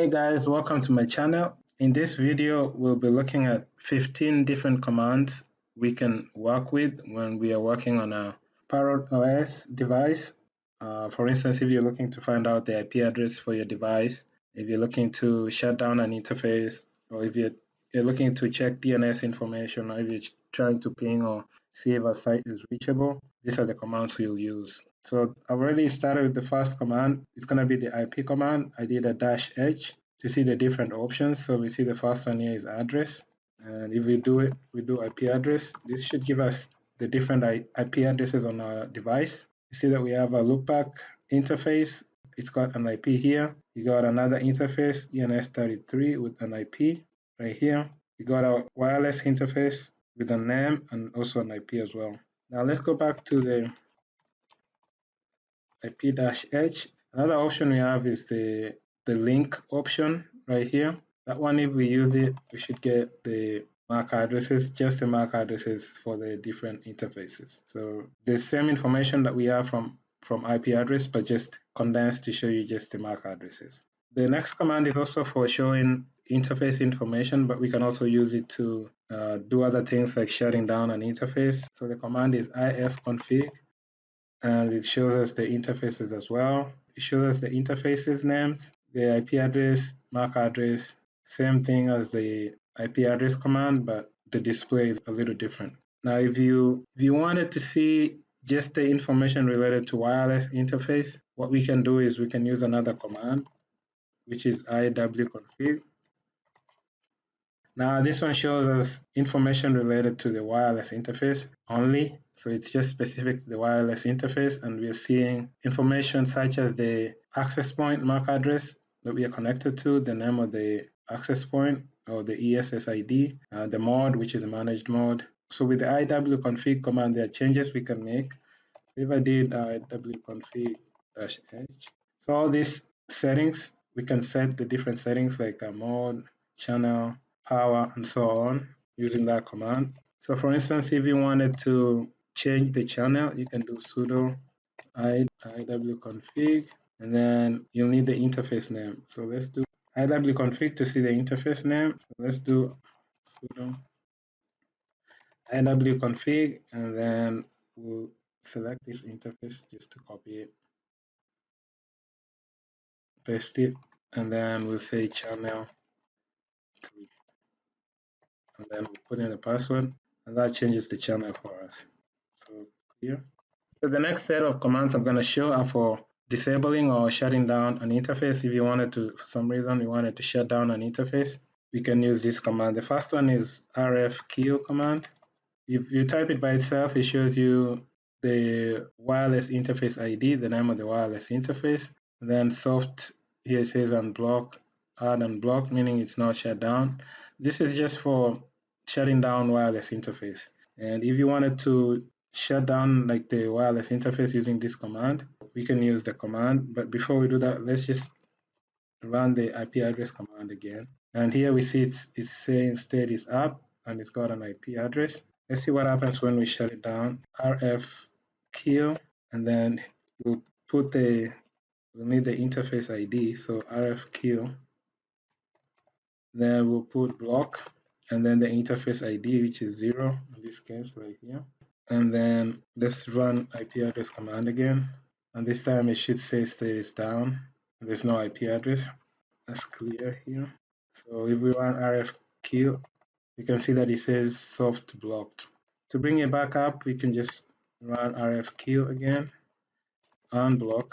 Hey guys, welcome to my channel. In this video, we'll be looking at 15 different commands we can work with when we are working on a ParrotOS device. For instance, if you're looking to find out the IP address for your device, if you're looking to shut down an interface, or if you're looking to check DNS information, or if you're trying to ping or see if a site is reachable, these are the commands we'll use. So I've already started with the first command. It's going to be the IP command. I did a -h to see the different options. So we see the first one here is address. And if we do it, we do IP address. This should give us the different IP addresses on our device. You see that we have a loopback interface. It's got an IP here. You got another interface, ENS33 with an IP right here. You got a wireless interface with a name and also an IP as well. Now let's go back to the IP-H. Another option we have is the link option right here. That one, if we use it, we should get the MAC addresses, just the MAC addresses for the different interfaces. So the same information that we have from IP address, but just condensed to show you just the MAC addresses. The next command is also for showing interface information, but we can also use it to do other things like shutting down an interface. So the command is ifconfig, and it shows us the interfaces as well. It shows us the interfaces names, the IP address, MAC address, same thing as the IP address command, but the display is a little different. Now, if you wanted to see just the information related to wireless interface, what we can do is we can use another command, which is iwconfig. Now this one shows us information related to the wireless interface only. So it's just specific to the wireless interface, and we're seeing information such as the access point MAC address that we are connected to, the name of the access point or the ESSID, the mode, which is a managed mode. So with the iwconfig command, there are changes we can make. If I did iwconfig -h, so all these settings, we can set the different settings like a mode, channel, power, and so on using that command. So for instance, if you wanted to change the channel, you can do sudo iwconfig, and then you'll need the interface name. So let's do iwconfig to see the interface name. So let's do sudo iwconfig, and then we'll select this interface just to copy it, paste it, and then we'll say channel 3, and then we'll put in a password, and that changes the channel for us. So here. So the next set of commands I'm going to show are for disabling or shutting down an interface. If you wanted to, for some reason, you wanted to shut down an interface, we can use this command. The first one is rfkill command. If you type it by itself, it shows you the wireless interface ID, the name of the wireless interface. And then soft, here it says unblock, add unblocked, meaning it's not shut down. This is just for shutting down wireless interface. And if you wanted to shut down like the wireless interface using this command, we can use the command. But before we do that, let's just run the IP address command again. And here we see it's saying state is up, and it's got an IP address. Let's see what happens when we shut it down. rfkill, and then we'll need the interface ID, so rfkill. Then we'll put block, and then the interface ID, which is 0 in this case right here. And then let's run IP address command again. And this time it should say state is down. There's no IP address. That's clear here. So if we run rfkill, you can see that it says soft blocked. To bring it back up, we can just run rfkill again, unblock,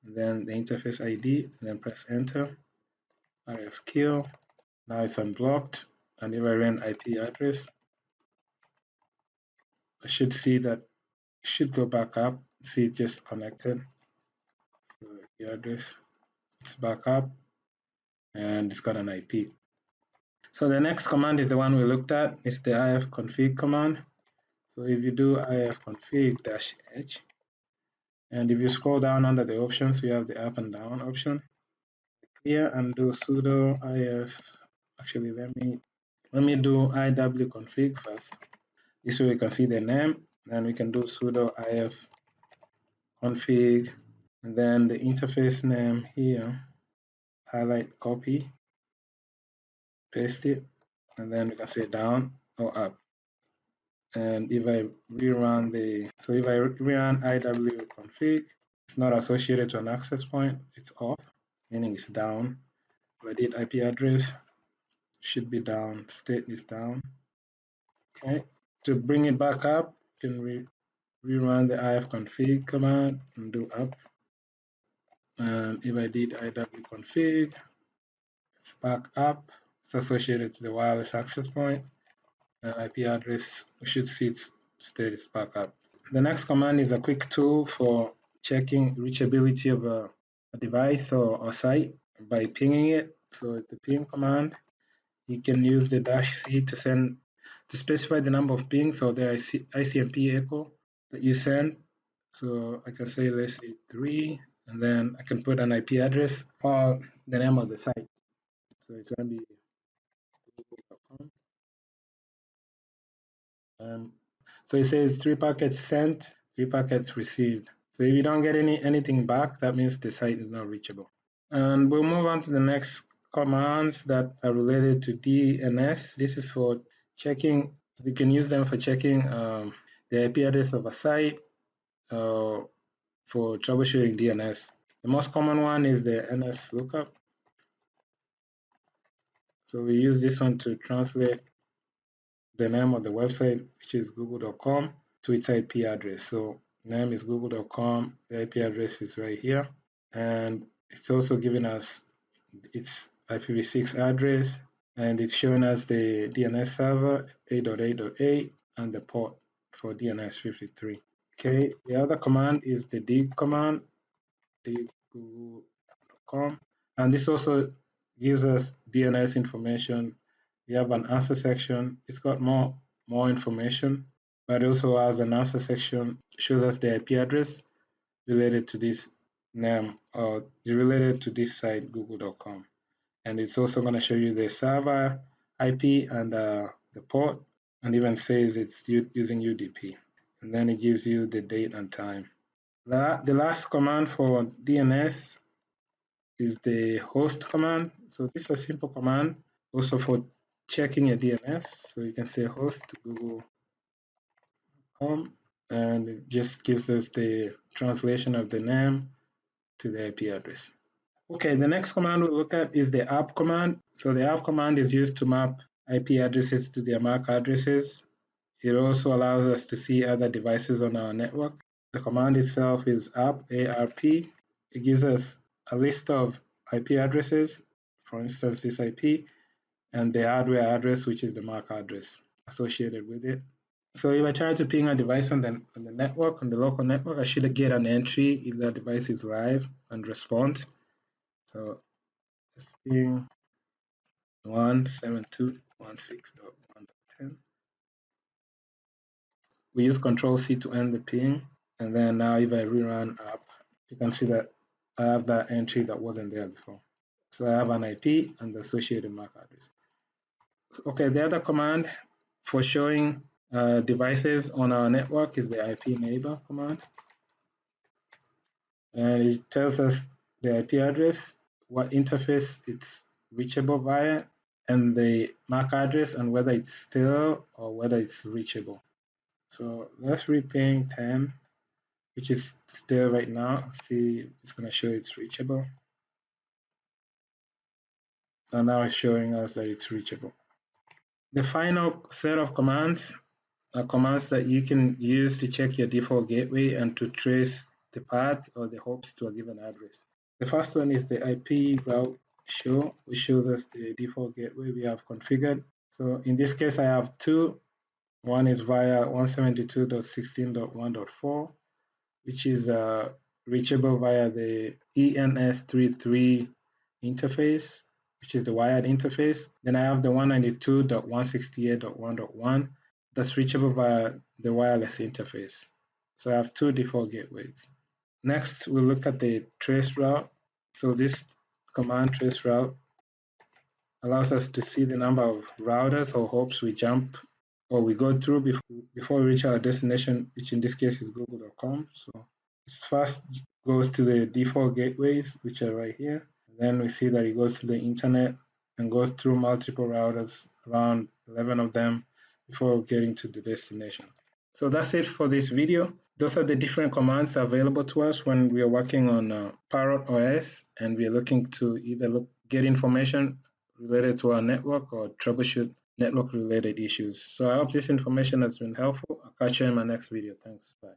and then the interface ID, and then press enter. rfkill, now it's unblocked, and if I run IP address, I should see that it should go back up. See, it just connected. So the address, it's back up, and it's got an IP. So the next command is the one we looked at. It's the ifconfig command. So if you do ifconfig -h, and if you scroll down under the options, we have the up and down option. Here and do sudo if. Actually, let me do iwconfig first. This way we can see the name. Then we can do sudo ifconfig, and then the interface name here. highlight, copy, paste it, and then we can say down or up. And if I rerun if I rerun IW config, it's not associated to an access point, it's off, meaning it's down. If I did IP address, should be down, state is down. Okay, to bring it back up, you can rerun the ifconfig command and do up. And if I did IW config, it's back up, it's associated to the wireless access point, and IP address, we should see its state is back up. The next command is a quick tool for checking reachability of a device or site by pinging it. So it's the ping command. You can use the -c to specify the number of pings or the ICMP echo that you send. So I can say, let's say 3, and then I can put an IP address or the name of the site. So it's going to be google.com. So it says 3 packets sent, 3 packets received. So if you don't get anything back, that means the site is not reachable. And we'll move on to the next commands that are related to DNS. This is for checking, you can use them for checking the IP address of a site for troubleshooting DNS. The most common one is the NS lookup. So we use this one to translate the name of the website, which is google.com, to its IP address. So name is google.com, the IP address is right here. And it's also giving us its IPv6 address, and it's showing us the DNS server 8.8.8 and the port for DNS 53. Okay, the other command is the dig command, dig google.com, and this also gives us DNS information. We have an answer section. It's got more information, but it also has an answer section, shows us the IP address related to this name or related to this site, google.com. And it's also going to show you the server IP and the port, and even says it's using UDP. And then it gives you the date and time. The last command for DNS is the host command. So this is a simple command also for checking a DNS. So you can say host google.com, and it just gives us the translation of the name to the IP address. Okay, the next command we'll look at is the app command. So the app command is used to map IP addresses to their MAC addresses. It also allows us to see other devices on our network. The command itself is app, A-R-P. It gives us a list of IP addresses, for instance, this IP, and the hardware address, which is the MAC address associated with it. So if I try to ping a device on the network, on the local network, I should get an entry if that device is live and responds. So let's ping 172.168.1.10. We use Control-C to end the ping, and then now if I rerun app, you can see that I have that entry that wasn't there before. So I have an IP and the associated MAC address. So, okay, the other command for showing devices on our network is the IP neighbor command. And it tells us the IP address, what interface it's reachable via, and the MAC address, and whether it's still or whether it's reachable. So let's reping 10, which is still right now. See, it's going to show it's reachable. And now it's showing us that it's reachable. The final set of commands are commands that you can use to check your default gateway and to trace the path or the hops to a given address. The first one is the IP route show, which shows us the default gateway we have configured. So in this case, I have two. One is via 172.16.1.4, which is reachable via the ENS33 interface, which is the wired interface. Then I have the 192.168.1.1 that's reachable via the wireless interface. So I have two default gateways. Next, we'll look at the trace route. So this command trace route allows us to see the number of routers or hops we jump or we go through before we reach our destination, which in this case is google.com. So it first goes to the default gateways, which are right here. Then we see that it goes to the internet and goes through multiple routers, around 11 of them, before getting to the destination. So that's it for this video. Those are the different commands available to us when we are working on ParrotOS and we are looking to either get information related to our network or troubleshoot network related issues. So I hope this information has been helpful. I'll catch you in my next video. Thanks. Bye.